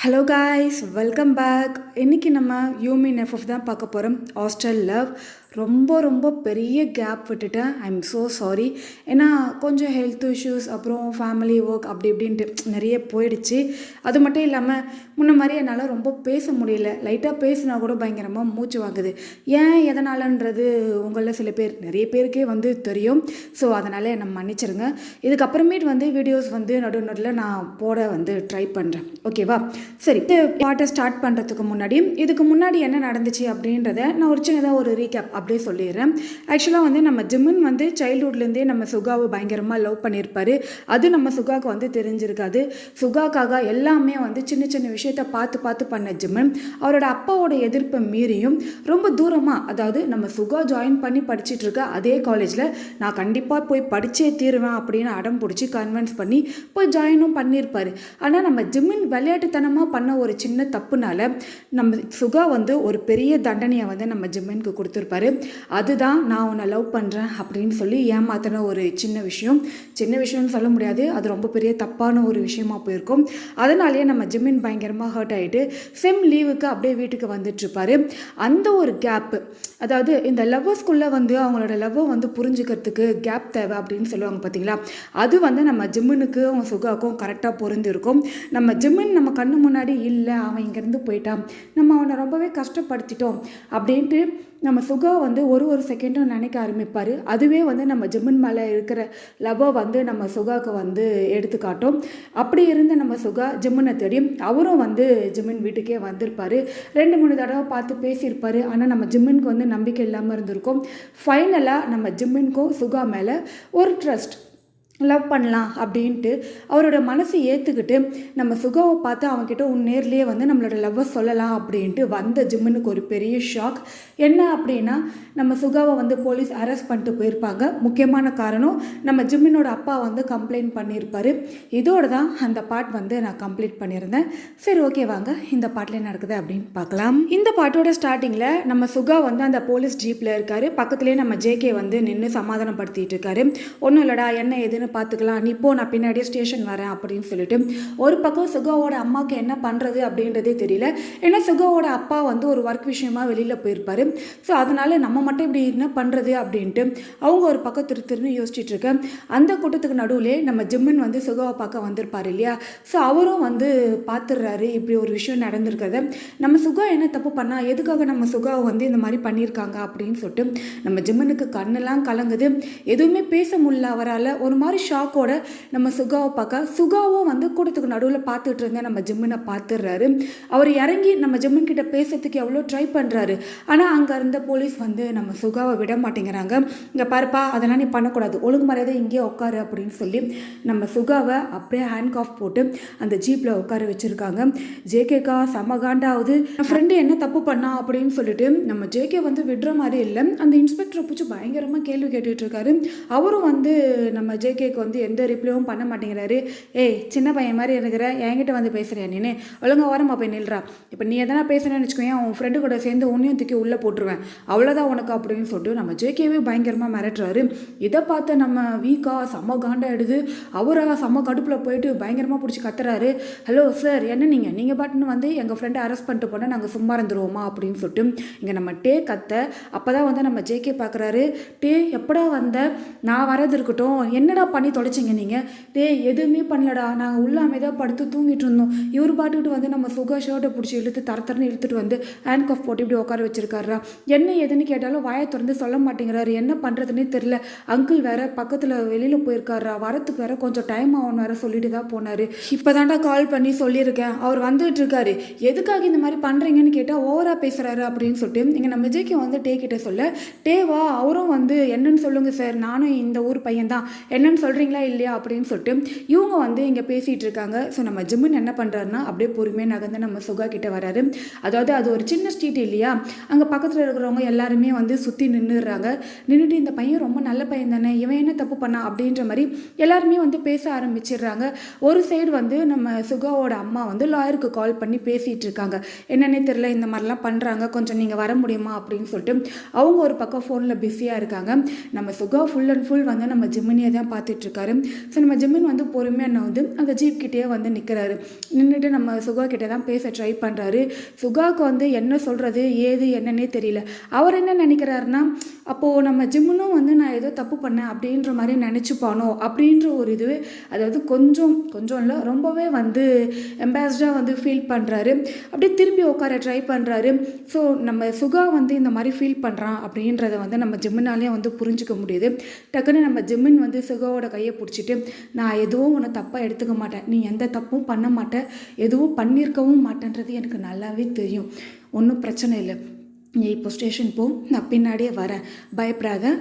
Hello guys, welcome back. இன்றைக்கி நம்ம யூமின் FF தான் பார்க்க போகிறோம். ஹாஸ்டல் லவ் ரொம்ப ரொம்ப பெரிய கேப் விட்டுட்டேன். I am so sorry. ஏன்னா கொஞ்சம் ஹெல்த் இஷ்யூஸ், அப்புறம் ஃபேமிலி ஒர்க் அப்படி இப்படின்ட்டு நிறைய போயிடுச்சு. அது மட்டும் இல்லாமல் முன்ன மாதிரி என்னால் ரொம்ப பேச முடியல. லைட்டாக பேசினா கூட பயங்கரமாக மூச்சு வாங்குது. ஏன் எதனாலன்றது உங்களில் சில பேர், நிறைய பேருக்கே தெரியும். ஸோ அதனால் என்னை மன்னிச்சிருங்க. இதுக்கப்புறமேட்டு வீடியோஸ் நடுவில் நான் போட ட்ரை பண்ணுறேன். ஓகேவா? சரி, பாட்டை ஸ்டார்ட் பண்ணுறதுக்கு முன்னாடி இதுக்கு முன்னாடி என்ன நடந்துச்சு அப்படின்றத நான் ஒரு சின்னதாக ஒரு ரீகேப் அப்படியே சொல்லிடுறேன். ஆக்சுவலாக நம்ம ஜிமின் சைல்ட்ஹுட்லேருந்தே நம்ம சுகாவை பயங்கரமாக லவ் பண்ணியிருப்பார். அது நம்ம சுகாவுக்கு தெரிஞ்சிருக்காது. சுகாக்காக எல்லாமே சின்ன சின்ன விஷயத்த பார்த்து பார்த்து பண்ண ஜிமின் அவரோட அப்பாவோட எதிர்ப்பை மீறியும் ரொம்ப தூரமாக, அதாவது நம்ம சுகா ஜாயின் பண்ணி படிச்சுட்டு இருக்க அதே காலேஜில் நான் கண்டிப்பாக போய் படித்தே தீருவேன் அப்படின்னு அடம் பிடிச்சி கன்வின்ஸ் பண்ணி போய் ஜாயினும் பண்ணியிருப்பார். ஆனால் நம்ம ஜிமின் விளையாட்டுத்தனமாக பண்ண ஒரு சின்ன தப்புனால நம்ம சுகா ஒரு பெரிய தண்டனையை நம்ம ஜிமினுக்கு கொடுத்துருப்பாரு. அதுதான் நான் உன்னை லவ் பண்ணுறேன் அப்படின்னு சொல்லி ஏமாத்தின ஒரு சின்ன விஷயம்னு சொல்ல முடியாது, அது ரொம்ப பெரிய தப்பான ஒரு விஷயமா போயிருக்கும். அதனாலேயே நம்ம ஜிமின் பயங்கரமாக ஹர்ட் ஆகிட்டு செம் லீவுக்கு அப்படியே வீட்டுக்கு வந்துட்டுருப்பாரு. அந்த ஒரு கேப்பு, அதாவது இந்த லவ்வர்ஸ்குள்ளே அவங்களோட லவ்வை புரிஞ்சுக்கிறதுக்கு கேப் தேவை அப்படின்னு சொல்லுவாங்க பார்த்தீங்களா? அது நம்ம ஜிமினுக்கும் அவங்க சுகாவுக்கும் கரெக்டாக பொருந்திருக்கும். நம்ம ஜிமின் நம்ம கண்ணு முன்னாடி இல்லை, அவன் இங்கேருந்து போயிட்டான், நம்ம அவனை ரொம்பவே கஷ்டப்படுத்திட்டோம் அப்படின்ட்டு நம்ம சுகா ஒரு செகண்டும் நினைக்க ஆரம்பிப்பார். அதுவே நம்ம ஜிமின் மேலே இருக்கிற லவ்வை நம்ம சுகாவுக்கு எடுத்துக்காட்டும். அப்படி இருந்த நம்ம சுகா ஜிமினை தேடி அவரும் ஜிமின் வீட்டுக்கே வந்திருப்பார். 2-3 தடவை பார்த்து பேசியிருப்பார். ஆனால் நம்ம ஜிமினுக்கு நம்பிக்கை இல்லாமல் இருந்திருக்கும். ஃபைனலாக நம்ம ஜிமினுக்கும் சுகா மேலே ஒரு ட்ரஸ்ட், லவ் பண்ணலாம் அப்படின்ட்டு அவரோட மனசை ஏற்றுக்கிட்டு நம்ம சுகாவை பார்த்து அவன்கிட்ட நேர்லேயே நம்மளோட லவ்வை சொல்லலாம் அப்படின்ட்டு வந்த ஜிமினுக்கு ஒரு பெரிய ஷாக். என்ன அப்படின்னா, நம்ம சுகாவை போலீஸ் அரெஸ்ட் பண்ணிட்டு போயிருப்பாங்க. முக்கியமான காரணம், நம்ம ஜிமினோட அப்பா கம்ப்ளைண்ட் பண்ணியிருப்பார். இதோடு தான் அந்த பார்ட் நான் கம்ப்ளீட் பண்ணியிருந்தேன். சரி, ஓகே, வாங்க இந்த பாட்டில் என்ன நடக்குது அப்படின்னு பார்க்கலாம். இந்த பாட்டோட ஸ்டார்டிங்கில் நம்ம சுகா அந்த போலீஸ் ஜீப்பில் இருக்கார். பக்கத்துலேயே நம்ம ஜேகே நின்று சமாதானப்படுத்திட்டு இருக்காரு. ஒன்றும் இல்லைடா, என்ன எதுன்னு பார்த்துக்கலாம், நீ போ, நான் பின்னாடியே ஸ்டேஷன் வரேன் அப்படின்னு சொல்லிட்டு. ஒரு பக்கம் சுகாவோட அம்மாவுக்கு என்ன பண்ணுறது அப்படின்றதே தெரியல. ஏன்னா சுகாவோட அப்பா ஒரு ஒர்க் விஷயமா வெளியில் போயிருப்பாரு. ஸோ அதனால் நம்ம மட்டும் இப்படி என்ன பண்ணுறது அப்படின்ட்டு அவங்க ஒரு பக்கம் திருன்னு யோசிச்சுட்டு இருக்க. அந்த கூட்டத்துக்கு நடுவில் நம்ம ஜிமின் சுகாவை பார்க்க வந்திருப்பார் இல்லையா? ஸோ அவரும் பார்த்துடுறாரு இப்படி ஒரு விஷயம் நடந்திருக்கிறத. நம்ம சுகா என்ன தப்பு பண்ணா, எதுக்காக நம்ம சுகாவை இந்த மாதிரி பண்ணியிருக்காங்க அப்படின்னு சொல்லிட்டு நம்ம ஜிமினுக்கு கண்ணெல்லாம் கலங்குது. எதுவுமே பேச முடியல அவரால். ஒரு மாதிரி ஷாக்கோட நம்ம சுகாவை பார்க்க, சுகாவும் கூட்டத்துக்கு நடுவில் பார்த்துட்டு இருந்தேன் நம்ம ஜிமினை பார்த்துடுறாரு. அவர் இறங்கி நம்ம ஜிமின் கிட்ட பேசுறதுக்கு எவ்வளோ ட்ரை பண்ணுறாரு. ஆனால் அங்கே இருந்த போலீஸ் நம்ம சுகாவை விட மாட்டேங்கிறாங்க. இங்கே பாருப்பா, அதெல்லாம் நீ பண்ணக்கூடாது, ஒழுங்கு மரியாதை இங்கேயே உட்காரு அப்படின்னு சொல்லி நம்ம சுகாவை அப்படியே ஹேண்ட் ஆஃப் போட்டு அந்த ஜீப்பில் உட்கார வச்சுருக்காங்க. ஜேகேக்கா செம காண்டாவது, என் ஃப்ரெண்டு என்ன தப்பு பண்ணா அப்படின்னு சொல்லிட்டு நம்ம ஜேகே விடுற மாதிரி இல்லை. அந்த இன்ஸ்பெக்டரை பிடிச்சி பயங்கரமாக கேள்வி கேட்டுட்டு இருக்காரு. அவரும் நம்ம ஜேகேக்கு எந்த ரிப்ளையும் பண்ண மாட்டேங்கிறாரு. ஏய், சின்ன பையன் மாதிரி இருக்கிற, என்கிட்ட பேசுகிறேன், நீ ஒழுங்காக ஓரமாக போய் நில்றா. இப்போ நீ எதனா பேசுனேன்னு வச்சுக்கோங்க, உன் ஃப்ரெண்டு கூட சேர்ந்து உன்னையும் தூக்கி உள்ளே போட்டுருவேன், அவ்வளோதான் உனக்கு அப்படின்னு சொல்லிட்டு நம்ம ஜேகேவே பயங்கரமாக மிரட்டுறாரு. இதை பார்த்து நம்ம வீக்கா செம்ம காண்டாயிடுது. அவராக செம்ம கடுப்பில் போயிட்டு பயங்கரமாக பிடிச்சி கத்துறாரு. ஹலோ சார், என்ன நீங்கள் பாட்டுன்னு எங்கள் ஃப்ரெண்டை அரெஸ்ட் பண்ணிட்டு போனால் நாங்கள் சும்மா இருந்துருவோமா அப்படின்னு சொல்லிட்டு இங்கே நம்ம டே கத்த. அப்போ தான் நம்ம ஜேகே பார்க்குறாரு. டே, எப்படா நான் வரது இருக்கட்டும், என்னடா பண்ணி தொலைச்சிங்க நீங்கள்? டே, எதுவுமே பண்ணலடா, நாங்கள் உள்ளாமே தான் படுத்து தூங்கிட்டு இருந்தோம். இவர் பாட்டுக்கிட்டு நம்ம சுகா ஷர்ட்டை பிடிச்சி இழுத்து தரத்தரன்னு இழுத்துட்டு ஹேண்ட் கஃப் போட்டு இப்படி உட்கார வச்சிருக்காரா. என்ன எதுன்னு கேட்டாலும் வாயை திறந்து சொல்ல மாட்டேங்கிறாரு. என்ன பண்ணுறதுன்னே தெரியல. அங்கிள் வேற பக்கத்தில் வெளியில் போயிருக்காரா, வரத்துக்கு வேற கொஞ்சம் டைம் ஆகும் வேற சொல்லிட்டு தான் போனார். இப்போ தாண்டா கால் பண்ணி சொல்லியிருக்கேன், அவர் வந்துட்டு இருக்காரு. எதுக்காக இந்த மாதிரி பண்ணுறீங்கன்னு கேட்டால் ஓவராக பேசுகிறாரு அப்படின்னு சொல்லிட்டு இங்கே நம்ம விஜய்க்கு டே கிட்ட சொல்ல, டேவா அவரும் என்னன்னு சொல்லுங்கள் சார், நானும் இந்த ஊர் பையன் தான், என்னன்னு சொல்கிறீங்களா இல்லையா அப்படின்னு சொல்லிட்டு இவங்க இங்கே பேசிகிட்டு இருக்காங்க. ஸோ நம்ம ஜிமின் என்ன பண்ணுறாருன்னா அப்படியே பொறுமையாக நகர்ந்து நம்ம சுகா கிட்ட வராரு. அதாவது அது ஒரு சின்ன ஸ்ட்ரீட் இல்லையா, அங்கே பக்கத்தில் இருக்கிறவங்க எல்லாருமே சுற்றி நின்றுடுறாங்க. நின்றுட்டு இந்த பையன் ரொம்ப நல்ல பையன் தானே, இவன் என்ன தப்பு பண்ணா அப்படின்ற மாதிரி எல்லாருமே பேச ஆரம்பிச்சிடுறாங்க. ஒரு சைடு நம்ம சுகாவோட அம்மா லாயருக்கு கால் பண்ணி பேசிகிட்டு இருக்காங்க. என்னன்னே தெரியல, இந்த மாதிரிலாம் பண்ணுறாங்க, கொஞ்சம் நீங்கள் வர முடியுமா அப்படின்னு சொல்லிட்டு அவங்க ஒரு பக்கம் ஃபோனில் பிஸியாக இருக்காங்க. நம்ம சுகா ஃபுல் அண்ட் ஃபுல் நம்ம ஜிமினியை தான் பார்த்துட்டு பார்த்துட்ருக்காரு. ஸோ நம்ம ஜிம்மின் வந்து பொறுமையாக வந்து அந்த ஜீப் கிட்டேயே வந்து நிற்கிறாரு. நின்றுட்டு நம்ம சுகா கிட்டே தான் பேச ட்ரை பண்ணுறாரு. சுகாவுக்கு வந்து என்ன சொல்கிறது ஏது என்னன்னே தெரியல. அவர் என்ன நினைக்கிறாருன்னா, அப்போது நம்ம ஜிம்முனும் வந்து நான் ஏதோ தப்பு பண்ணேன் அப்படின்ற மாதிரி நினச்சிப்பானோ அப்படின்ற ஒரு இது, அதாவது கொஞ்சம் இல்லை ரொம்பவே வந்து எம்பாரஸ்டாக வந்து ஃபீல் பண்ணுறாரு. அப்படியே திரும்பி உட்கார ட்ரை பண்ணுறாரு. ஸோ நம்ம சுகா வந்து இந்த மாதிரி ஃபீல் பண்ணுறான் அப்படின்றத வந்து நம்ம ஜிம்மினாலே வந்து புரிஞ்சுக்க முடியுது. டக்குன்னு நம்ம ஜிம்மின் வந்து சுகாவோட கையை பிடிச்சிட்டு, நான் எதுவும் உன்னை தப்பாக எடுத்துக்க மாட்டேன், நீ எந்த தப்பும் பண்ண மாட்டேன், எதுவும் பண்ணியிருக்கவும் மாட்டேன்றது எனக்கு நல்லாவே தெரியும், ஒன்றும் பிரச்சனை இல்லை, நீ இப்போ ஸ்டேஷன் போ, நான் பின்னாடியே வரேன், பயப்படாத,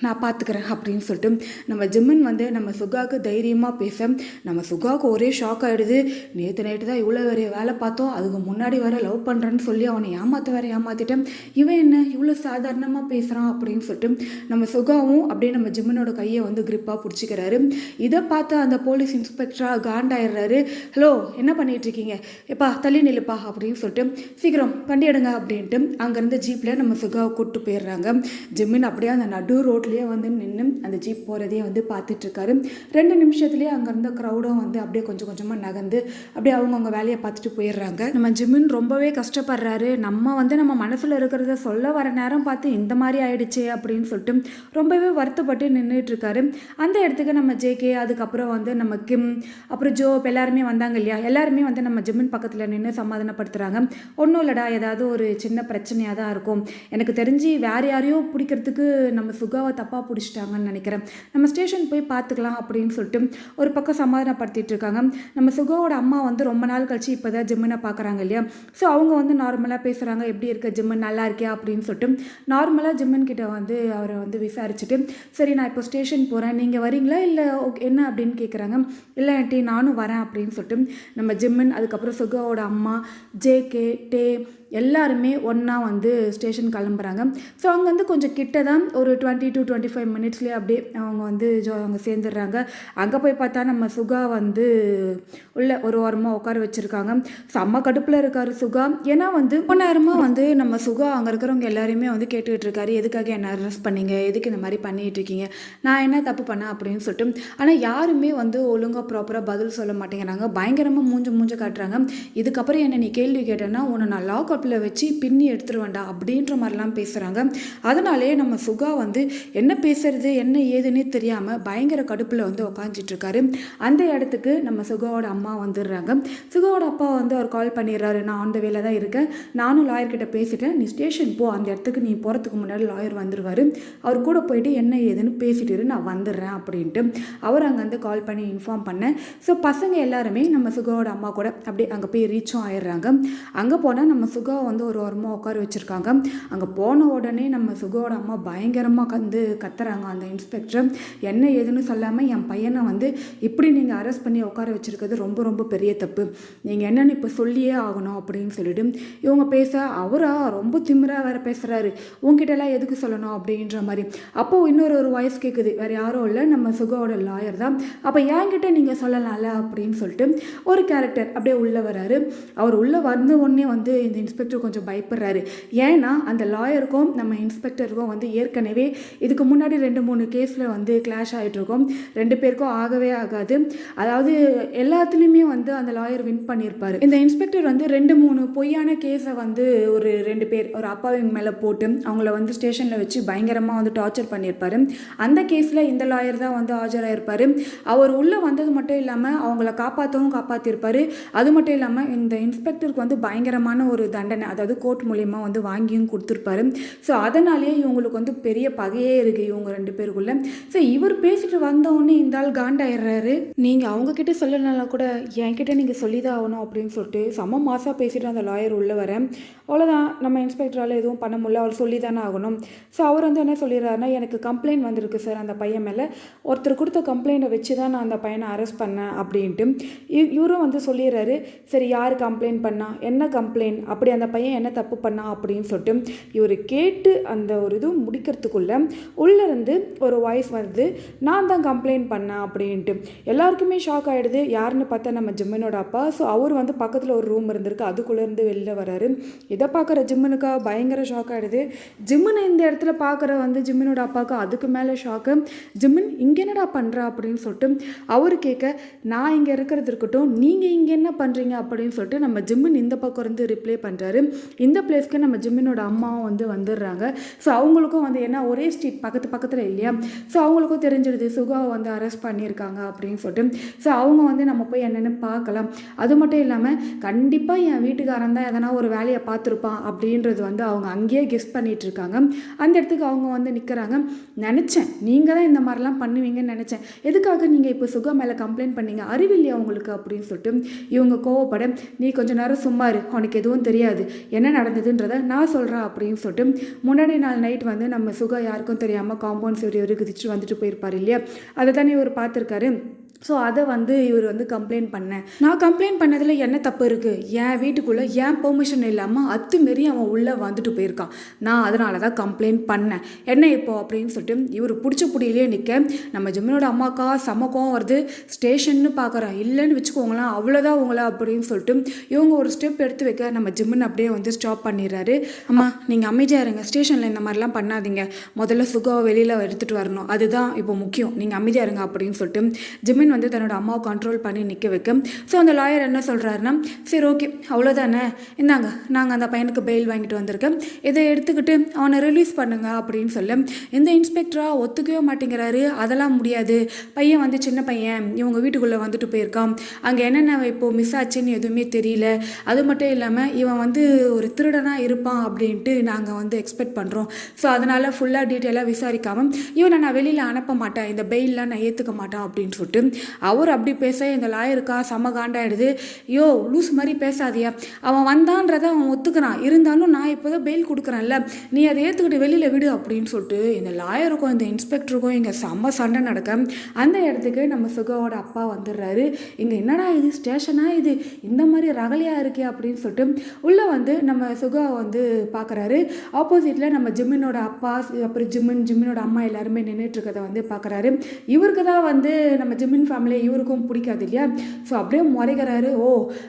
நான் பார்த்துக்கிறேன் அப்படின்னு சொல்லிட்டு நம்ம ஜிம்மன் வந்து நம்ம சுகாவுக்கு தைரியமாக பேச நம்ம சுகாவுக்கு ஒரே ஷாக் ஆகிடுது. நேற்று நைட்டு தான் இவ்வளோ வேறு வேலை பார்த்தோம், அதுக்கு முன்னாடி வேறு லவ் பண்ணுறேன்னு சொல்லி அவனை ஏமாற்றிட்டேன், இவன் என்ன இவ்வளோ சாதாரணமாக பேசுகிறான் அப்படின்னு சொல்லிட்டு நம்ம சுகாவும் அப்படியே நம்ம ஜிம்மனோட கையை வந்து கிரிப்பாக பிடிச்சிக்கிறாரு. இதை பார்த்து அந்த போலீஸ் இன்ஸ்பெக்டராக காண்டாயிடுறாரு. ஹலோ என்ன பண்ணிகிட்டு இருக்கீங்க, எப்பா தள்ளி நில்லுப்பா அப்படின்னு சொல்லிட்டு சீக்கிரம் வண்டி எடுங்க அப்படின்ட்டு அங்கேருந்து ஜீப்பில் நம்ம சுகாவை கூப்பிட்டு போயிடுறாங்க. ஜிம்மின் அப்படியே அந்த நடு ரோட்லேயே வந்து நின்று அந்த ஜீப் போகிறதையே வந்து பார்த்துட்ருக்காரு. 2 நிமிஷத்துலேயே அங்கே இருந்த க்ரௌடும் வந்து அப்படியே கொஞ்சம் கொஞ்சமாக நகர்ந்து அப்படியே அவங்கவுங்க வேலையை பார்த்துட்டு போயிடுறாங்க. நம்ம ஜிம்மின் ரொம்பவே கஷ்டப்படுறாரு. நம்ம வந்து நம்ம மனசில் இருக்கிறத சொல்ல வர நேரம் பார்த்து இந்த மாதிரி ஆயிடுச்சு அப்படின்னு சொல்லிட்டு ரொம்பவே வருத்தப்பட்டு நின்றுட்டுருக்காரு. அந்த இடத்துக்கு நம்ம ஜேகே, அதுக்கப்புறம் வந்து நம்ம கிம், அப்புறம் ஜோ எல்லாருமே வந்தாங்க இல்லையா, எல்லாருமே வந்து நம்ம ஜிம்மின் பக்கத்தில் நின்று சமாதானப்படுத்துகிறாங்க. ஒன்றும் இல்லைடா, ஏதாவது ஒரு சின்ன பிரச்சனையாக தான் இருக்கும், எனக்கு தெரிஞ்சு வேறு யாரையோ பிடிக்கிறதுக்கு நம்ம சுகாவை தப்பாக பிடிச்சிட்டாங்கன்னு நினைக்கிறேன், நம்ம ஸ்டேஷன் போய் பார்த்துக்கலாம் அப்படின்னு சொல்லிட்டு ஒரு பக்கம் சமாதானப்படுத்திட்டு இருக்காங்க. நம்ம சுகாவோட அம்மா வந்து ரொம்ப நாள் கழிச்சு இப்போ தான் ஜிம்மினை பார்க்குறாங்க இல்லையா. ஸோ அவங்க வந்து நார்மலாக பேசுகிறாங்க, எப்படி இருக்க ஜிம்மன், நல்லா இருக்கியா அப்படின்னு சொல்லிட்டு நார்மலாக ஜிம்மன் கிட்ட வந்து அவரை வந்து விசாரிச்சுட்டு, சரி நான் இப்போ ஸ்டேஷன் போகிறேன், நீங்கள் வரீங்களா இல்லை ஓகே என்ன அப்படின்னு கேட்குறாங்க. இல்லை ஆண்டி நானும் வரேன் அப்படின்னு சொல்லிட்டு நம்ம ஜிம்மன், அதுக்கப்புறம் சுகாவோட அம்மா, ஜேகே, டே எல்லாருமே ஒன்றா வந்து ஸ்டேஷன் கிளம்புறாங்க. ஸோ அங்கே வந்து கொஞ்சம் கிட்ட தான், ஒரு 20 to 25 மினிட்ஸ்லேயே அப்படியே அவங்க வந்து அவங்க சேர்ந்துடுறாங்க. அங்கே போய் பார்த்தா நம்ம சுகா வந்து உள்ள ஒரு வாரமாக உட்கார வச்சுருக்காங்க. செம்ம கடுப்பில் இருக்கார் சுகா. ஏன்னா வந்து ரொம்ப நேரமாக வந்து நம்ம சுகா அங்கே இருக்கிறவங்க எல்லாருமே வந்து கேட்டுக்கிட்டு இருக்காரு, எதுக்காக என்ன அரெஸ்ட் பண்ணீங்க, எதுக்கு இந்த மாதிரி பண்ணிகிட்டு இருக்கீங்க, நான் என்ன தப்பு பண்ணேன் அப்படின்னு சொல்லிட்டு. ஆனால் யாருமே வந்து ஒழுங்காக ப்ராப்பராக பதில் சொல்ல மாட்டேங்கிறாங்க, பயங்கரமாக மூஞ்ச காட்டுறாங்க. இதுக்கப்புறம் என்ன நீ கேள்வி கேட்டேன்னா உன்னை நான் லாக் அப்பில் வச்சு பின்னி எடுத்துருவேண்டா அப்படின்ற மாதிரிலாம் பேசுகிறாங்க. அதனாலே நம்ம சுகா வந்து என்ன பேசுறது என்ன ஏதுன்னே தெரியாமல் பயங்கர கடுப்பில் வந்து உக்காந்துட்ருக்காரு. அந்த இடத்துக்கு நம்ம சுகாவோட அம்மா வந்துடுறாங்க. சுகாவோட அப்பா வந்து அவர் கால் பண்ணிடுறாரு, நான் அந்த வேலை தான் இருக்கேன், நானும் லாயர்கிட்ட பேசிட்டேன், நீ ஸ்டேஷன் போ, அந்த இடத்துக்கு நீ போகிறதுக்கு முன்னாடி லாயர் வந்துடுவார், அவர் கூட போயிட்டு என்ன ஏதுன்னு பேசிட்டு நான் வந்துடுறேன் அப்படின்ட்டு அவர் அங்கேருந்து கால் பண்ணி இன்ஃபார்ம் பண்ணேன். ஸோ பசங்க எல்லாருமே நம்ம சுகாவோட அம்மா கூட அப்படியே அங்கே போய் ரீச்சும் ஆயிடுறாங்க. அங்கே போனால் நம்ம சுகா வந்து ஒரு வாரமாக உட்கார வச்சுருக்காங்க. அங்கே போன உடனே நம்ம சுகாவோட அம்மா பயங்கரமாக கத்துறாங்க. அந்த இன்ஸ்பெக்டர் என்ன ஏதுன்னு சொல்லாமல் என் பையனை வந்து இப்படி நீங்கள் அரெஸ்ட் பண்ணி உட்கார வச்சுருக்கிறது ரொம்ப ரொம்ப பெரிய தப்பு, நீங்கள் என்னென்னு இப்போ சொல்லியே ஆகணும் அப்படின்னு சொல்லிட்டு இவங்க பேச, அவரா ரொம்ப திமிராக வேறு பேசுகிறாரு, உங்ககிட்டலாம் எதுக்கு சொல்லணும் அப்படின்ற மாதிரி. அப்போது இன்னொரு வாய்ஸ் கேட்குது, வேறு யாரும் இல்லை நம்ம சுகாவோட லாயர் தான், அப்போ என்கிட்ட நீங்கள் சொல்லலாம்ல அப்படின்னு சொல்லிட்டு ஒரு கேரக்டர் அப்படியே உள்ளே வராரு. அவர் உள்ளே வந்த உடனே வந்து இந்த இன்ஸ்பெக்டர் கொஞ்சம் பயப்படுறாரு. ஏன்னா அந்த லாயருக்கும் நம்ம இன்ஸ்பெக்டருக்கும் வந்து ஏற்கனவே இதுக்கு முன்னாடி 2-3 கேஸில் வந்து கிளாஷ் ஆகிட்ருக்கோம், 2 பேருக்கும் ஆகவே ஆகாது. அதாவது எல்லாத்துலேயுமே வந்து அந்த லாயர் வின் பண்ணியிருப்பார். இந்த இன்ஸ்பெக்டர் வந்து 2-3 பொய்யான கேஸை வந்து ஒரு 2 பேர் ஒரு அப்பாவிங்க மேலே போட்டு அவங்கள வந்து ஸ்டேஷனில் வச்சு பயங்கரமாக வந்து டார்ச்சர் பண்ணியிருப்பார். அந்த கேஸில் இந்த லாயர் தான் வந்து ஆஜராயிருப்பார். அவர் உள்ளே வந்தது மட்டும் இல்லாமல் அவங்கள காப்பாற்றிருப்பார். அது மட்டும் இல்லாமல் இந்த இன்ஸ்பெக்டருக்கு வந்து பயங்கரமான ஒரு தண்டனை, அதாவது கோர்ட் மூலியமாக வந்து வாங்கியும் கொடுத்துருப்பாரு. ஸோ அதனாலேயே இவங்களுக்கு வந்து பெரிய பகையே இருக்குது இவங்க 2 பேருக்குள்ள. ஸோ இவர் பேசிட்டு வந்தோடனே இந்த ஆள் காண்டாயிடுறாரு, நீங்கள் அவங்கக்கிட்ட சொல்லலாம் கூட என்கிட்ட நீங்கள் சொல்லி தான் ஆகணும் அப்படின்னு சொல்லிட்டு செம்ம மாசாக பேசிட்டு அந்த லாயர் உள்ளே வர, அவ்வளோதான் நம்ம இன்ஸ்பெக்டரால் எதுவும் பண்ண முடியல, அவர் சொல்லி தானே ஆகணும். ஸோ அவர் வந்து என்ன சொல்லிடுறாருன்னா, எனக்கு கம்ப்ளைண்ட் வந்திருக்கு சார் அந்த பையன் மேலே, ஒருத்தர் கொடுத்த கம்ப்ளைண்ட்டை வச்சு தான் நான் அந்த பையனை அரெஸ்ட் பண்ணேன் அப்படின்ட்டு இவரும் வந்து சொல்லிடுறாரு. சரி யார் கம்ப்ளைண்ட் பண்ணா, என்ன கம்ப்ளைண்ட், அப்படி அந்த பையன் என்ன தப்பு பண்ணான் அப்படின்னு சொல்லிட்டு இவர் கேட்டு அந்த ஒரு இது முடிக்கிறதுக்குள்ளே உள்ளேருந்து ஒரு வாய்ஸ் வருது, நான் தான் கம்ப்ளைண்ட் பண்ணேன் அப்படின்ட்டு. எல்லாருக்குமே ஷாக் ஆகிடுது. யாருன்னு பார்த்தா நம்ம ஜிம்மனோட அப்பா. ஸோ அவர் வந்து பக்கத்தில் ஒரு ரூம் இருந்திருக்கு, அதுக்குள்ளேருந்து வெளில வராரு. இதை பார்க்குற ஜிம்மனுக்கா பயங்கர ஷாக் ஆகிடுது. ஜிம்மனை இந்த இடத்துல பார்க்குற வந்து ஜிம்மனோட அப்பாவுக்கு அதுக்கு மேலே ஷாக்கு. ஜிம்மன் இங்கே என்னடா பண்ணுறா அப்படின்னு சொல்லிட்டு அவர் கேட்க, நான் இங்கே இருக்கிறது இருக்கட்டும், நீங்கள் இங்கே என்ன பண்ணுறீங்க அப்படின்னு சொல்லிட்டு நம்ம ஜிம்மன் இந்த பக்கம் இருந்து ரிப்ளை பண்ணுறாரு. இந்த பிளேஸ்க்கு நம்ம ஜிம்மனோட அம்மாவும் வந்து வந்துடுறாங்க. ஸோ அவங்களுக்கும் வந்து என்ன ஒரே ஸ்ட்ரீட் பக்கத்தில் இல்லையா, ஸோ அவங்களுக்கும் தெரிஞ்சிடுது சுகாவை வந்து அரெஸ்ட் பண்ணியிருக்காங்க அப்படின்னு சொல்லிட்டு. ஸோ அவங்க வந்து நம்ம போய் என்னென்னு பார்க்கலாம். அது மட்டும் இல்லாமல் கண்டிப்பாக என் வீட்டுக்காரன் தான் எதனா ஒரு வேலையை பார்த்துருப்பான் அப்படின்றது வந்து அவங்க அங்கேயே கெஸ் பண்ணிட்டு இருக்காங்க. அந்த இடத்துக்கு அவங்க வந்து நிற்கிறாங்க. நினச்சேன் நீங்கள் தான் இந்த மாதிரிலாம் பண்ணுவீங்கன்னு நினச்சேன். எதுக்காக நீங்கள் இப்போ சுகா மேலே கம்ப்ளைண்ட் பண்ணீங்க, அறிவில்லையா உங்களுக்கு அப்படின்னு சொல்லிட்டு இவங்க கோவப்பட, நீ கொஞ்சம் நேரம் சும்மா இரு, உனக்கு எதுவும் தெரியாது, என்ன நடந்ததுன்றதை நான் சொல்கிறேன் அப்படின்னு சொல்லிட்டு முன்னாடி நாள் நைட் வந்து நம்ம சுகா யாருக்கும் தெரியாமல் காம்பவுண்ட் சுவர் குதிச்சு வந்துட்டு போயிருப்பார் இல்லையா, அதை தானே இவர் பார்த்துருக்காரு. ஸோ அதை வந்து இவர் வந்து கம்ப்ளைண்ட் பண்ணேன். நான் கம்ப்ளைண்ட் பண்ணதில் என்ன தப்பு இருக்குது, என் வீட்டுக்குள்ளே என் பெர்மிஷன் இல்லாமல் அத்துமாரி அவன் உள்ளே வந்துட்டு போயிருக்கான், நான் அதனால தான் கம்ப்ளைண்ட் பண்ணேன், என்ன இப்போ அப்படின்னு சொல்லிட்டு இவர் பிடிச்ச புடியிலே நிற்க நம்ம ஜிம்மனோட அம்மாக்கா சமக்கம் வருது. ஸ்டேஷன்னு பார்க்குறேன், இல்லைன்னு வச்சுக்கோங்களேன் அவ்வளோதான் உங்களை அப்படின்னு சொல்லிட்டு இவங்க ஒரு ஸ்டெப் எடுத்து வைக்க நம்ம ஜிம்மன் அப்படியே வந்து ஸ்டாப் பண்ணிடுறாரு. அம்மா நீங்கள் அமைதியாக இருங்க, ஸ்டேஷனில் இந்த மாதிரிலாம் பண்ணாதீங்க, முதல்ல சுகாவை வெளியில் எடுத்துகிட்டு வரணும், அதுதான் இப்போ முக்கியம், நீங்கள் அமைதியாக இருங்க அப்படின்னு சொல்லிட்டு ஜிம்மன் வந்து தன்னோட அம்மாவை கண்ட்ரோல் பண்ணி நிற்க வைக்க. ஸோ அந்த லாயர் என்ன சொல்கிறாருன்னா, சரி ஓகே அவ்வளோதானே, இந்தாங்க நாங்கள் அந்த பையனுக்கு பெயில் வாங்கிட்டு வந்திருக்கேன், இதை எடுத்துக்கிட்டு அவனை ரிலீஸ் பண்ணுங்க அப்படின்னு சொல்ல இந்த இன்ஸ்பெக்டரா ஒத்துக்கவே மாட்டேங்கிறாரு. அதெல்லாம் முடியாது, பையன் வந்து சின்ன பையன், இவங்க வீட்டுக்குள்ளே வந்துட்டு போயிருக்கான், அங்கே என்னென்ன இப்போ மிஸ் ஆச்சுன்னு எதுவுமே தெரியல, அது மட்டும் இல்லாமல் இவன் வந்து ஒரு திருடனாக இருப்பான் அப்படின்ட்டு நாங்கள் வந்து எக்ஸ்பெக்ட் பண்ணுறோம். ஸோ அதனால் ஃபுல்லாக டீட்டெயிலாக விசாரிக்காமல் இவனை நான் வெளியில் அனுப்ப மாட்டேன், இந்த பெயிலெலாம் நான் ஏற்றுக்க மாட்டேன் அப்படின்னு சொல்லிட்டு அவர் அப்படி பேச இந்த லாயருக்கா செம காண்டாயிடுது. யோ லூஸ் மாதிரி பேசாதியா, அவன் வந்தான்றதை அவன் ஒத்துக்கிறான், இருந்தாலும் நான் இப்போ தான் பெயில் கொடுக்குறேன்ல, நீ அதை ஏற்றுக்கிட்டு வெளியில் விடு அப்படின்னு சொல்லிட்டு இந்த லாயருக்கும் இந்த இன்ஸ்பெக்டருக்கும் இங்கே செம்ம சண்டை நடக்க அந்த இடத்துக்கு நம்ம சுகாவோட அப்பா வந்துடுறாரு. இங்கே என்னடா இது ஸ்டேஷனா, இது இந்த மாதிரி ரகலையாக இருக்கே அப்படின்னு சொல்லிட்டு உள்ளே வந்து நம்ம சுகாவை வந்து பார்க்குறாரு. ஆப்போசிட்டில் நம்ம ஜிம்மனோட அப்பா அப்புறம் ஜிம்மனோட அம்மா எல்லாருமே நின்றுட்டு இருக்கிறத வந்து பார்க்குறாரு. இவருக்கு தான் வந்து நம்ம ஜிம்மன் ஃபேமிலி இவருக்கும் பிடிக்காது இல்லையா, ஸோ அப்படியே முறைகிறாரு. ஓ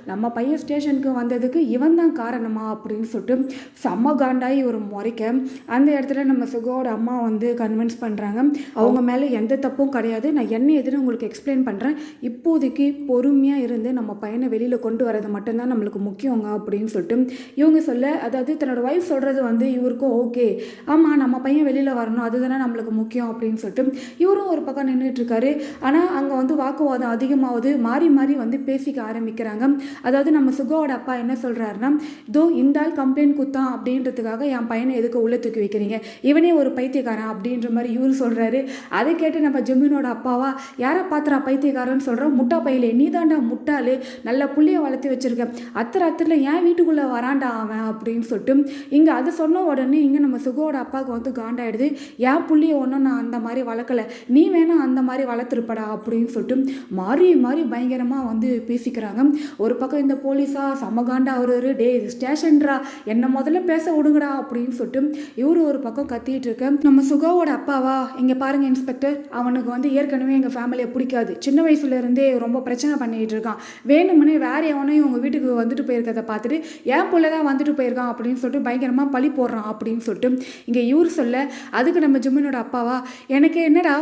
நம்ம பையன் ஸ்டேஷனுக்கு வந்ததுக்கு இவன் தான் காரணமா அப்படின்னு சொல்லிட்டு செம்ம காண்டாகி ஒரு முறைக்க அந்த இடத்துல நம்ம சுகாவோட அம்மா வந்து கன்வின்ஸ் பண்ணுறாங்க, அவங்க மேலே எந்த தப்பும் கிடையாது, நான் என்ன எதுன்னு உங்களுக்கு எக்ஸ்பிளைன் பண்ணுறேன், இப்போதைக்கு பொறுமையாக இருந்து நம்ம பையனை வெளியில் கொண்டு வரது மட்டும்தான் நம்மளுக்கு முக்கியங்க அப்படின்னு சொல்லிட்டு இவங்க சொல்ல, அதாவது தன்னோட ஒய்ஃப் சொல்கிறது வந்து இவருக்கும் ஓகே, ஆமாம் நம்ம பையன் வெளியில் வரணும் அதுதானே நம்மளுக்கு முக்கியம் அப்படின்னு சொல்லிட்டு இவரும் ஒரு பக்கம் நின்றுட்டு இருக்காரு. ஆனால் அங்கே வந்து வாக்குவாதம் அதிகமாகுது, மாறி மாறி வந்து பேசிக்க ஆரம்பிக்கிறாங்க. அதாவது நம்ம சுகாவோட அப்பா என்ன சொல்கிறாருன்னா, இதோ இந்த ஆள் கம்ப்ளைண்ட் குத்தான் அப்படின்றதுக்காக என் பையனை எதுக்கு உள்ளே தூக்கி வைக்கிறீங்க, இவனே ஒரு பைத்தியக்காரன் அப்படின்ற மாதிரி இவர் சொல்கிறாரு. அதை கேட்டு நம்ம ஜிம்மனோட அப்பாவா, யாரை பாத்திரா பைத்தியக்காரன்னு சொல்கிறோம், முட்டா பையிலே நீ தாண்டா முட்டாளு, நல்ல புள்ளியை வளர்த்து வச்சுருக்கேன், அத்தனை ஏன் வீட்டுக்குள்ளே வராண்டா அவன் அப்படின்னு சொல்லிட்டு இங்கே அதை சொன்ன உடனே இங்கே நம்ம சுகாவோட அப்பாவுக்கு வந்து காண்டாயிடுது. என் புள்ளியை ஒன்றும் நான் அந்த மாதிரி வளர்க்கலை, நீ வேணா அந்த மாதிரி வளர்த்துருப்படா அப்படின்னு சொல்லிட்டு மாறி மாறி பயங்கரமாக வந்து பேசிக்கிறாங்க. ஒரு பக்கம் இந்த போலீஸா சமகாண்டா அவரு, டே இது ஸ்டேஷன்ரா என்னை முதல்ல பேச விடுங்கடா அப்படின்னு சொல்லிட்டு இவரு ஒரு பக்கம் கத்திட்டு இருக்க. நம்ம சுகாவோட அப்பாவா, இங்கே பாருங்க இன்ஸ்பெக்டர், அவனுக்கு வந்து ஏற்கனவே எங்கள் ஃபேமிலியை பிடிக்காது, சின்ன வயசுலேருந்தே ரொம்ப பிரச்சனை பண்ணிகிட்டு இருக்கான், வேணுமுன்னே வேற எவனையும் உங்கள் வீட்டுக்கு வந்துட்டு போயிருக்கிறத பார்த்துட்டு என் பிள்ளை தான் வந்துட்டு போயிருக்கான் அப்படின்னு சொல்லிட்டு பயங்கரமாக பழி போடுறான் அப்படின்னு சொல்லிட்டு இங்கே இவர் சொல்ல, அதுக்கு நம்ம ஜிம்மனோட அப்பாவா, எனக்கு என்னடா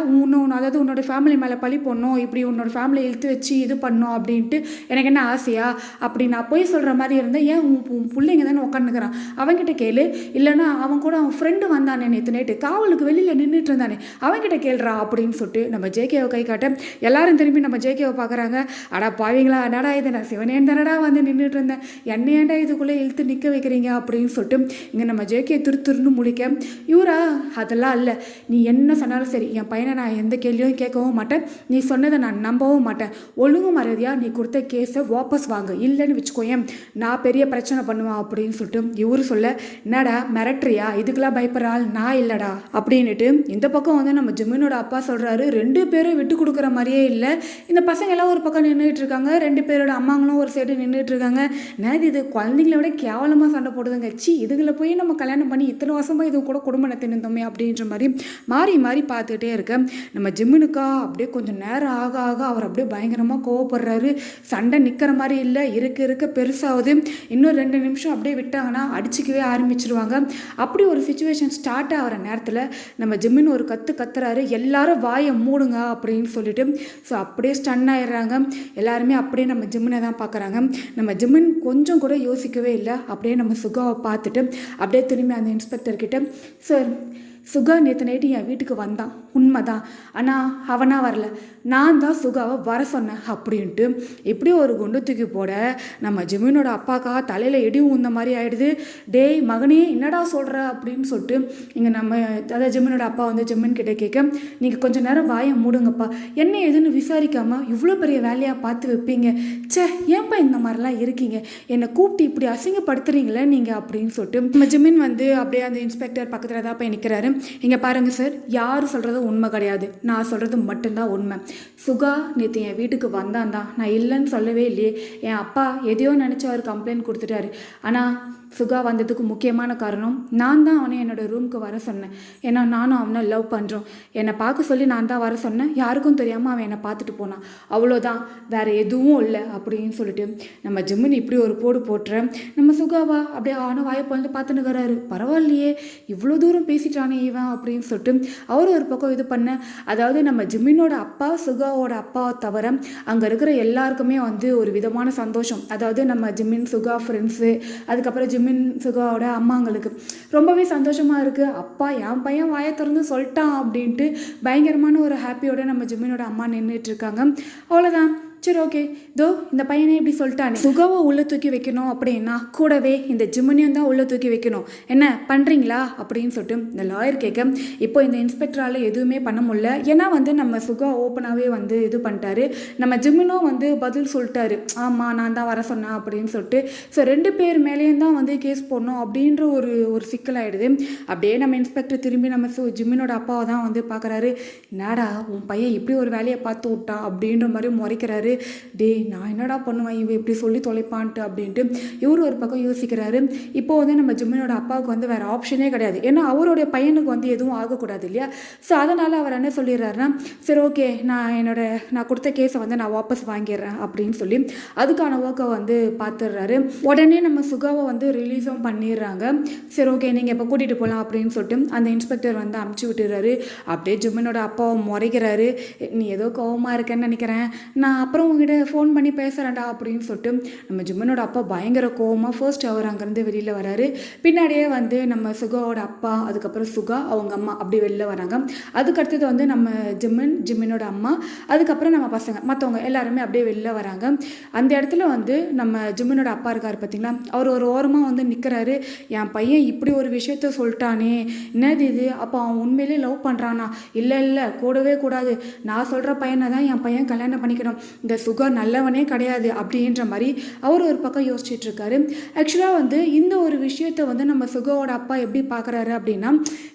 அதாவது உன்னோட ஃபேமிலி மேலே பழி போடணும், இப்படி உன்னோட ஃபேமிலியை இழுத்து வச்சு இது பண்ணோம் அப்படின்ட்டு எனக்கு என்ன ஆசையா, அப்படி நான் போய் சொல்கிற மாதிரி இருந்தேன், ஏன் உன் பிள்ளைங்க தானே உட்காந்துக்கிறான், அவன்கிட்ட கேளு, இல்லைன்னா அவன் கூட அவன் ஃப்ரெண்டு வந்தானே நேற்று நைட்டு காவலுக்கு வெளியில் நின்றுட்டு இருந்தானே அவன்கிட்ட கேள்றா அப்படின்னு சொல்லிட்டு நம்ம ஜேகேவை கை காட்ட எல்லாரும் திரும்பி நம்ம ஜேகேவை பார்க்குறாங்க. அடா பாவீங்களா, என்னடா இது, நான் சிவனேன் தானடா வந்து நின்றுட்டு இருந்தேன், என்னையேண்டா இதுக்குள்ளே இழுத்து நிற்க வைக்கிறீங்க அப்படின்னு சொல்லிட்டு இங்கே நம்ம ஜேகே துருன்னு முடிக்க, இவரா அதெல்லாம் இல்லை, நீ என்ன சொன்னாலும் சரி என் பையனை நான் எந்த கேள்வியும் கேட்கவும் மாட்டேன், நீ சொன்னதை அதை நான் நம்பவும் மாட்டேன். ஒழுங்கு மரியாதையாக நீ கொடுத்த கேஸை வாபஸ் வாங்க, இல்லைன்னு வச்சுக்கோயேன் நான் பெரிய பிரச்சனை பண்ணுவேன் அப்படின்னு சொல்லிட்டு இவரு சொல்ல, என்னடா மிரட்டுறியா, இதுக்கெல்லாம் பயப்படுறாள் நான் இல்லைடா அப்படின்னுட்டு இந்த பக்கம் வந்து நம்ம ஜிமினோட அப்பா சொல்கிறாரு, 2 பேரும் விட்டு கொடுக்குற மாதிரியே இல்லை. இந்த பசங்க எல்லாம் ஒரு பக்கம் நின்றுட்டு இருக்காங்க, 2 பேரோட அம்மாங்களும் ஒரு சைடு நின்றுட்டு இருக்காங்க. நேது இது குழந்தைங்கள விட கேவலமாக சண்டை போடுதுங்க, சி இதுகளை போய் நம்ம கல்யாணம் பண்ணி இத்தனை வருஷமாக இது கூட குடும்பம் நடத்தினோமே அப்படின்ற மாதிரி மாறி மாறி பார்த்துக்கிட்டே இருக்க நம்ம ஜிம்முனுக்கா அப்படியே கொஞ்சம் நேரம் ஆக ஆக அவர் அப்படியே பயங்கரமாக கோவப்படுறாரு. சண்டை நிற்கிற மாதிரி இல்லை, இருக்க பெருசாகுது. இன்னும் 2 நிமிஷம் அப்படியே விட்டாங்கன்னா அடிச்சுக்கவே ஆரம்பிச்சிருவாங்க. அப்படி ஒரு சுச்சுவேஷன் ஸ்டார்ட் ஆகிற நேரத்தில் நம்ம ஜிம்மின் ஒரு கத்துறாரு, எல்லாரும் வாயை மூடுங்க அப்படின்னு சொல்லிட்டு. ஸோ அப்படியே ஸ்டன் ஆயிடுறாங்க எல்லாருமே. அப்படியே நம்ம ஜிம்மினை தான் பார்க்குறாங்க. நம்ம ஜிம்மின் கொஞ்சம் கூட யோசிக்கவே இல்லை. அப்படியே நம்ம சுகாவை பார்த்துட்டு அப்படியே திரும்பி அந்த இன்ஸ்பெக்டர்கிட்ட, சார் சுகா நேற்று நைட்டு என் வீட்டுக்கு வந்தான், உண்மைதான், ஆனால் அவனா வரல, நான் தான் சுகாவை வர சொன்னேன் அப்படின்ட்டு இப்படி ஒரு குண்டு தூக்கி போட நம்ம ஜிமினோட அப்பாக்கா தலையில் இடி உந்த மாதிரி ஆகிடுது. டேய் மகனே என்னடா சொல்கிற அப்படின்னு சொல்லிட்டு இங்கே நம்ம அதாவது ஜிமினோட அப்பா வந்து ஜிமின் கிட்டே கேட்க, நீங்கள் கொஞ்சம் நேரம் வாயை மூடுங்கப்பா, என்ன எதுன்னு விசாரிக்காமல் இவ்வளோ பெரிய வேலையாக பார்த்து வைப்பீங்க, சே ஏன்ப்பா இந்த மாதிரிலாம் இருக்கீங்க, என்னை கூப்பிட்டு இப்படி அசிங்கப்படுத்துறீங்களே நீங்கள் அப்படின்னு சொல்லிட்டு நம்ம ஜிமின் வந்து அப்படியே அந்த இன்ஸ்பெக்டர் பக்கத்தில் தான் போய் நிற்கிறாரு. இங்கே பாருங்கள் சார், யார் சொல்கிறது உண்மை கிடையாது, நான் சொல்கிறது மட்டும்தான் உண்மை. சுகா நேற்று என் வீட்டுக்கு வந்தான் தான், நான் இல்லைன்னு சொல்லவே இல்லையே. என் அப்பா எதையோ நினச்சி அவர் கம்ப்ளைண்ட் கொடுத்துட்டாரு. ஆனால் சுகா வந்ததுக்கு முக்கியமான காரணம் நான் தான் அவனை என்னோடய ரூமுக்கு வர சொன்னேன். ஏன்னா நானும் அவனை லவ் பண்ணுறோம். என்னை பார்க்க சொல்லி நான் தான் வர சொன்னேன், யாருக்கும் தெரியாமல் அவன் என்னை பார்த்துட்டு போனான், அவ்வளோதான், வேறு எதுவும் இல்லை அப்படின்னு சொல்லிட்டு நம்ம ஜிம்மின் இப்படி ஒரு போடு போட்டுறேன். நம்ம சுகாவா அப்படியே அவனை வாயை பொழுது பார்த்துன்னுக்கிறாரு. பரவாயில்லையே இவ்வளோ தூரம் பேசிட்டானே இவன் அப்படின்னு சொல்லிட்டு அவர் ஒரு பக்கம் இது பண்ண. அதாவது நம்ம ஜிம்மினோட அப்பா சுகாவோட அப்பாவை தவிர அங்கே இருக்கிற எல்லாருக்குமே வந்து ஒரு விதமான சந்தோஷம். அதாவது நம்ம ஜிம்மின் சுகா ஃப்ரெண்ட்ஸு, அதுக்கப்புறம் ஜிம்மின் சுகாவோட அம்மாங்களுக்கு ரொம்பவே சந்தோஷமாக இருக்குது. அப்பா என் பையன் வாயை திறந்து சொல்லிட்டான் அப்படின்ட்டு பயங்கரமான ஒரு ஹாப்பியோட நம்ம ஜிம்மினோட அம்மா நின்றுட்டு இருக்காங்க. அவ்வளோதான், சரி ஓகே, தோ இந்த பையனே இப்படி சொல்லிட்டானே, சுகாவை உள்ளே தூக்கி வைக்கணும் அப்படின்னா கூடவே இந்த ஜிம்மினையும் தான் உள்ளே தூக்கி வைக்கணும், என்ன பண்ணுறீங்களா அப்படின்னு சொல்லிட்டு இந்த லாயர் கேட்க, இப்போ இந்த இன்ஸ்பெக்டரால் எதுவுமே பண்ண முடியல. ஏன்னா வந்து நம்ம சுகா ஓப்பனாகவே வந்து இது பண்ணிட்டாரு. நம்ம ஜிம்மினும் வந்து பதில் சொல்லிட்டாரு, ஆமாம் நான் தான் வர சொன்னேன் அப்படின்னு சொல்லிட்டு. ஸோ 2 பேர் மேலேயும் தான் வந்து கேஸ் போடணும் அப்படின்ற ஒரு சிக்கலாயிடுது. அப்படியே நம்ம இன்ஸ்பெக்டர் திரும்பி நம்ம ஜிம்மினோட அப்பாவை தான் வந்து பார்க்குறாரு. என்னடா உன் பையன் இப்படி ஒரு வேலையை பார்த்து விட்டான் அப்படின்ற மாதிரி முறைக்கிறாரு. டேய் நான் என்னடா பண்ணுவேன் இவன் இப்படி சொல்லி தொலைப்பான்ட்டு அப்படின்ட்டு இவர் ஒரு பக்கம் யோசிக்கிறாரு. இப்போ வந்து நம்ம ஜிம்மினோட அப்பாவுக்கு வந்து வேறு ஆப்ஷனே கிடையாது. ஏன்னா அவருடைய பையனுக்கு வந்து எதுவும் ஆகக்கூடாது இல்லையா. ஸோ அதனால் அவர் என்ன சொல்லிடுறாருன்னா, சரி ஓகே நான் கொடுத்த கேஸை வந்து நான் வாபஸ் வாங்கிடுறேன் அப்படின்னு சொல்லி அதுக்கான ஒர்க்கை வந்து பார்த்துடுறாரு. உடனே நம்ம சுகாவை வந்து ரிலீஸும் பண்ணிடுறாங்க. சரி ஓகே நீங்கள் இப்போ கூட்டிகிட்டு போகலாம் அப்படின்னு சொல்லிட்டு அந்த இன்ஸ்பெக்டர் வந்து அமுச்சு விட்டுறாரு. அப்படியே ஜிம்மினோட அப்பாவை முறைக்கிறாரு, நீ ஏதோ கோவமாக இருக்கேன்னு நினைக்கிறேன், நான் அப்புறம் உங்ககிட்ட ஃபோன் பண்ணி பேசுகிறேன்டா அப்படின்னு சொல்லிட்டு நம்ம ஜிம்மனோட அப்பா பயங்கர கோவமாக ஃபர்ஸ்ட் அவர் அங்கேருந்து வெளியில் வராரு. பின்னாடியே வந்து நம்ம சுகாவோட அப்பா, அதுக்கப்புறம் சுகா அவங்க அம்மா அப்படி வெளில வராங்க. அதுக்கடுத்தது வந்து நம்ம ஜிம்மினோட அம்மா, அதுக்கப்புறம் நம்ம பசங்க மற்றவங்க எல்லாருமே அப்படியே வெளில வராங்க. அந்த இடத்துல வந்து நம்ம ஜிம்மினோட அப்பா இருக்கார் பார்த்தீங்களா, அவர் ஒரு ஓரமாக வந்து நிற்கிறாரு. என் பையன் இப்படி ஒரு விஷயத்த சொல்லிட்டானே, என்னது இது, அப்போ அவன் உண்மையிலே லவ் பண்ணுறானா, இல்லை கூடவே கூடாது, நான் சொல்கிற பையனை தான் என் பையன் கல்யாணம் பண்ணிக்கணும், இந்த சுகா நல்லவனே கிடையாது அப்படின்ற மாதிரி அவர் ஒரு பக்கம் யோசிச்சுட்டு இருக்காரு. ஆக்சுவலாக வந்து இந்த ஒரு விஷயத்தை வந்து நம்ம சுகாவோட அப்பா எப்படி பார்க்குறாரு அப்படின்னா,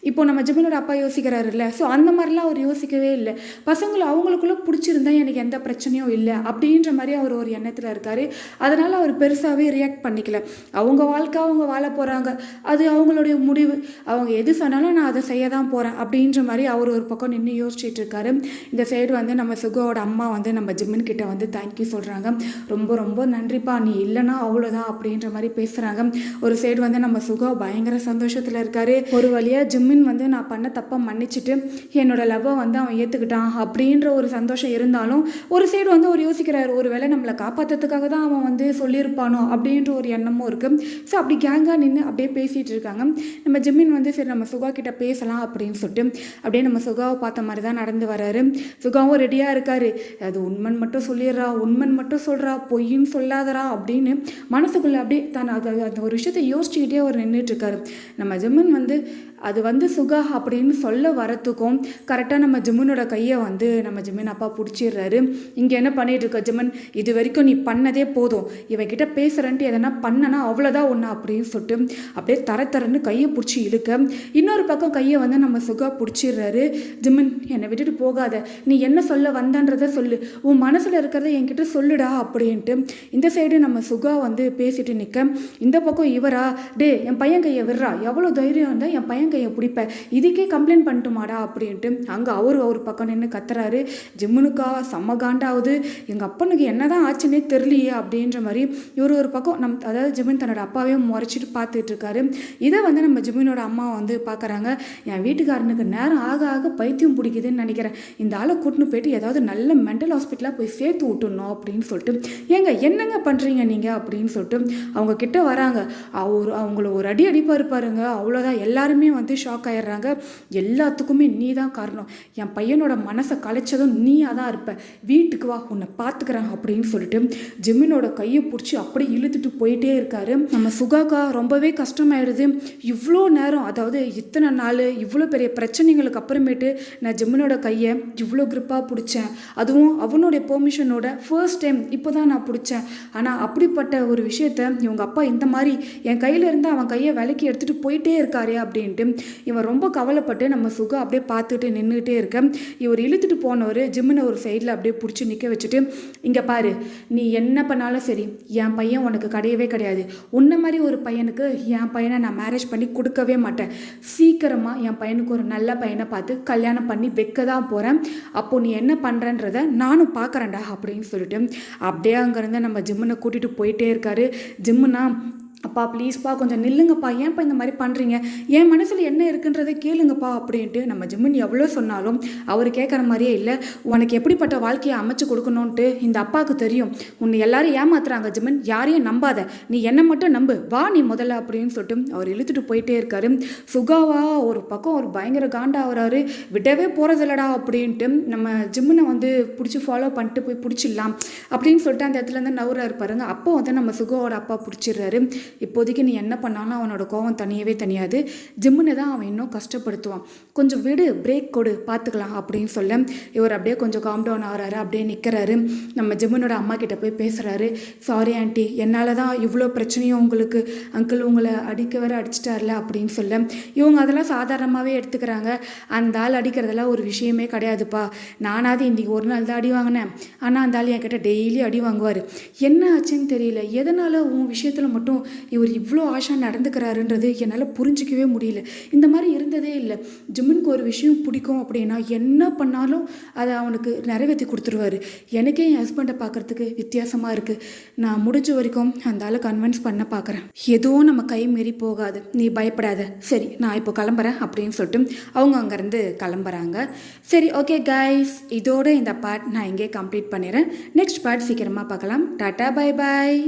இப்போ நம்ம ஜிம்மினோட அப்பா யோசிக்கிறாரு இல்லை, ஸோ அந்த மாதிரிலாம் அவர் யோசிக்கவே இல்லை. பசங்களை அவங்களுக்குள்ளே பிடிச்சிருந்தா எனக்கு எந்த பிரச்சனையும் இல்லை அப்படின்ற மாதிரி அவர் ஒரு எண்ணத்தில் இருக்கார். அதனால் அவர் பெருசாகவே ரியாக்ட் பண்ணிக்கல. அவங்க வாழ்க்கை அவங்க வாழ போகிறாங்க, அது அவங்களுடைய முடிவு, அவங்க எது சொன்னாலும் நான் அதை செய்ய தான் போகிறேன் அப்படின்ற மாதிரி அவர் ஒரு பக்கம் நின்று யோசிச்சுட்டு இருக்காரு. இந்த சைடு வந்து நம்ம சுகாவோட அம்மா வந்து நம்ம ஜிம்மின் கிட்ட வந்து தேங்க்யூ சொல்கிறாங்க. ரொம்ப ரொம்ப நன்றிப்பா, நீ இல்லைனா அவ்வளோதான் அப்படின்ற மாதிரி பேசுகிறாங்க. ஒரு சைடு வந்து நம்ம சுகா பயங்கர சந்தோஷத்தில் இருக்காரு. ஒரு வழியாக ஜிம்மின் வந்து நான் பண்ண தப்பை மன்னிச்சுட்டு என்னோட லவ்வை வந்து அவன் ஏற்றுக்கிட்டான் அப்படின்ற ஒரு சந்தோஷம் இருந்தாலும் ஒரு சைடு வந்து அவர் யோசிக்கிறார், ஒரு வேளை நம்மளை காப்பாற்றுறதுக்காக தான் அவன் வந்து சொல்லியிருப்பானோ அப்படின்ற ஒரு எண்ணமும் இருக்குது. ஸோ அப்படி கேங்காக நின்று அப்படியே பேசிகிட்டு இருக்காங்க. நம்ம ஜிம்மின் வந்து சரி நம்ம சுகா கிட்ட பேசலாம் அப்படின்னு சொல்லிட்டு அப்படியே நம்ம சுகாவை பார்த்த மாதிரி தான் நடந்து வராரு. சுகாவும் ரெடியாக இருக்காரு, அது உண்மைன்னு மட்டும் சொல்லிடுறா, உண்மைன்னு மட்டும் சொல்கிறா, பொய்ன்னு சொல்லாதரா அப்படின்னு மனசுக்குள்ளே அப்படியே தான் அந்த ஒரு விஷயத்தை யோசிச்சுக்கிட்டே அவர் நின்றுட்டுருக்காரு. நம்ம ஜிம்மின் வந்து அது வந்து சுகா அப்படின்னு சொல்ல வரத்துக்கும் கரெக்டாக நம்ம ஜிம்முனோட கையை வந்து நம்ம ஜிம்மின் அப்பா பிடிச்சிடுறாரு. இங்கே என்ன பண்ணிட்டு இருக்க ஜிம்மன், இது வரைக்கும் நீ பண்ணதே போதும், இவகிட்ட பேசுகிறன்ட்டு எதனா பண்ணனா அவ்வளோதான் ஒன்று அப்படின்னு சொல்லிட்டு அப்படியே தரன்னு கையை பிடிச்சி இழுக்க, இன்னொரு பக்கம் கையை வந்து நம்ம சுகா பிடிச்சிடுறாரு. ஜிம்மன், என்னை விட்டுட்டு போகாத, நீ என்ன சொல்ல வந்தன்றதை சொல்லு, உன் மனசில் இருக்கிறத என்கிட்ட சொல்லுடா அப்படின்ட்டு இந்த சைடு நம்ம சுகா வந்து பேசிட்டு நிற்க, இந்த பக்கம் இவரா, டே என் பையன் கையை விடுறா, எவ்வளோ தைரியம் இருந்தால் என் பையன் கையை பிடிப்பேன், இதுக்கே கம்ப்ளைண்ட் பண்ணிட்டுமாடா அப்படின்ட்டு அங்கே அவர் பக்கம் நின்று கத்துறாரு. ஜிம்முனுக்கா செம்ம காண்டாவது, எங்கள் அப்பனுக்கு என்னதான் ஆச்சுன்னே தெரியலையே அப்படின்ற மாதிரி இவர் ஒரு பக்கம் அதாவது ஜிமின் தன்னோட அப்பாவே முறைச்சிட்டு பார்த்துட்டு இருக்காரு. இதை வந்து நம்ம ஜிமினோட அம்மா வந்து பார்க்குறாங்க. என் வீட்டுக்காரனுக்கு நேரம் ஆக ஆக பைத்தியம் பிடிக்குதுன்னு நினைக்கிறேன், இந்த ஆளை கூட்டின்னு போயிட்டு ஏதாவது நல்ல மென்டல் ஹாஸ்பிட்டலாக போய் சேர்த்து விட்டுணும் அப்படின்னு சொல்லிட்டு, ஏங்க என்னங்க பண்ணுறீங்க நீங்கள் அப்படின்னு சொல்லிட்டு அவங்க கிட்ட வராங்க. அவங்கள ஒரு அடி அடிப்பாரு பாருங்க, அவ்வளோதான். எல்லாருமே வந்து ஷாக் ஆயிடுறாங்க. எல்லாத்துக்குமே நீ தான் காரணம், என் பையனோட மனசை கலைச்சதும் நீயாக தான் இருப்ப, வீட்டுக்கு வா உன்னை பார்த்துக்கிறேன் அப்படின்னு சொல்லிட்டு ஜிம்மினோட கையை பிடிச்சி அப்படியே இழுத்துட்டு போயிட்டே இருக்காரு. நம்ம சுகாக்கா ரொம்பவே கஷ்டமாயிடுது. இவ்வளோ நேரம், அதாவது இத்தனை நாள் இவ்வளோ பெரிய பிரச்சனைகளுக்கு அப்புறமேட்டு நான் ஜிம்மினோட கையை இவ்வளோ கிரிப்பாக பிடிச்சேன், அதுவும் அவனுடைய பெர்மிஷனோட ஃபர்ஸ்ட் டைம் இப்போ தான் நான் பிடிச்சேன். ஆனால் அப்படிப்பட்ட ஒரு விஷயத்த இவங்க அப்பா இந்த மாதிரி என் கையில் இருந்து அவன் கையை விலக்கி எடுத்துகிட்டு போயிட்டே இருக்காரு அப்படின்ட்டு இவன் ரொம்ப கவலைப்பட்டு நம்ம சுகா அப்படியே பார்த்துட்டு நின்றுக்கிட்டே இருக்க, இவர் இழுத்துட்டு போனவர் ஜிம்மினை ஒரு சைடில் அப்படியே பிடிச்சி நிற்க வச்சுட்டு, இங்கே பாரு, நீ என்ன பண்ணாலும் சரி என் பையன் உனக்கு கிடையவே கிடையாது, உன்ன மாதிரி ஒரு பையனுக்கு என் பையனை நான் மேரேஜ் பண்ணி கொடுக்கவே மாட்டேன், சீக்கிரமாக என் பையனுக்கு ஒரு நல்ல பையனை பார்த்து கல்யாணம் பண்ணி வைக்க தான் போகிறேன், அப்போது நீ என்ன பண்ணுறன்றத நானும் பார்க்குறேன்டா அப்படின்னு சொல்லிட்டு அப்படியே அங்கேருந்து நம்ம ஜிம்மினை கூட்டிகிட்டு போயிட்டே இருக்காரு. ஜிம்முனா, அப்பா ப்ளீஸ்ப்பா கொஞ்சம் நில்லுங்கப்பா, ஏன்ப்பா இந்த மாதிரி பண்ணுறீங்க, என் மனசில் என்ன இருக்குன்றதை கேளுங்கப்பா அப்படின்ட்டு நம்ம ஜிம்மன் எவ்வளோ சொன்னாலும் அவர் கேட்குற மாதிரியே இல்லை. உனக்கு எப்படிப்பட்ட வாழ்க்கையை அமைச்சு கொடுக்கணுன்ட்டு இந்த அப்பாவுக்கு தெரியும், உன்னை எல்லாரும் ஏமாத்துறாங்க ஜிம்மன், யாரையும் நம்பாத, நீ என்னை மட்டும் நம்பு, வா நீ முதல்ல அப்படின்னு சொல்லிட்டு அவர் இழுத்துட்டு போயிட்டே இருக்காரு. சுகாவா ஒரு பக்கம் ஒரு பயங்கர காண்டா ஆகிறாரு, விடவே போகிறதில்லடா அப்படின்ட்டு நம்ம ஜிம்மனை வந்து பிடிச்சி ஃபாலோ பண்ணிட்டு போய் பிடிச்சிடலாம் அப்படின்னு சொல்லிட்டு அந்த இடத்துலேருந்து நவுறாரு பாருங்க. அப்போ வந்து நம்ம சுகாவோட அப்பா பிடிச்சிடுறாரு. இப்போதைக்கு நீ என்ன பண்ணாலும் அவனோட கோவம் தனியவே தனியாது, ஜிம்முன்னு தான் அவன் இன்னும் கஷ்டப்படுத்துவான், கொஞ்சம் விடு, பிரேக் கொடு, பார்த்துக்கலாம் அப்படின்னு சொல்ல இவர் அப்படியே கொஞ்சம் காம் டவுன் ஆகிறாரு. அப்படியே நிற்கிறாரு. நம்ம ஜிம்முனோட அம்மா கிட்ட போய் பேசுகிறாரு. சாரி ஆண்டி, என்னால் தான் இவ்வளோ பிரச்சனையும் உங்களுக்கு, அங்கிள் உங்களை அடிக்க வேற அடிச்சிட்டார்ல அப்படின்னு சொல்ல இவங்க அதெல்லாம் சாதாரணமாகவே எடுத்துக்கிறாங்க. அந்த ஆள் அடிக்கிறதெல்லாம் ஒரு விஷயமே கிடையாதுப்பா, நானாவது இன்றைக்கி ஒரு நாள் தான் அடி வாங்கினேன், ஆனால் அந்த ஆள் என்கிட்ட டெய்லி அடி வாங்குவார், என்ன ஆச்சுன்னு தெரியல, எதனால் உன் விஷயத்தில் மட்டும் இவர் இவ்வளோ ஆஷா நடந்துக்கிறாருன்றது என்னால் புரிஞ்சிக்கவே முடியல, இந்த மாதிரி இருந்ததே இல்லை, ஜிம்முனுக்கு ஒரு விஷயம் பிடிக்கும் அப்படின்னா என்ன பண்ணாலும் அதை அவனுக்கு நிறைவேற்றி கொடுத்துருவாரு, எனக்கே என் ஹஸ்பண்டை பார்க்குறதுக்கு வித்தியாசமாக இருக்குது, நான் முடிஞ்ச வரைக்கும் அந்த ஆளை கன்வின்ஸ் பண்ண பார்க்குறேன், எதுவும் நம்ம கை மீறி போகாது, நீ பயப்படாத, சரி நான் இப்போ கிளம்புறேன் அப்படின்னு சொல்லிட்டு அவங்க அங்கேருந்து கிளம்புறாங்க. சரி ஓகே கைஸ், இதோட இந்த பார்ட் நான் இங்கே கம்ப்ளீட் பண்ணிடுறேன். நெக்ஸ்ட் பார்ட் சீக்கிரமாக பார்க்கலாம். Tata bye bye.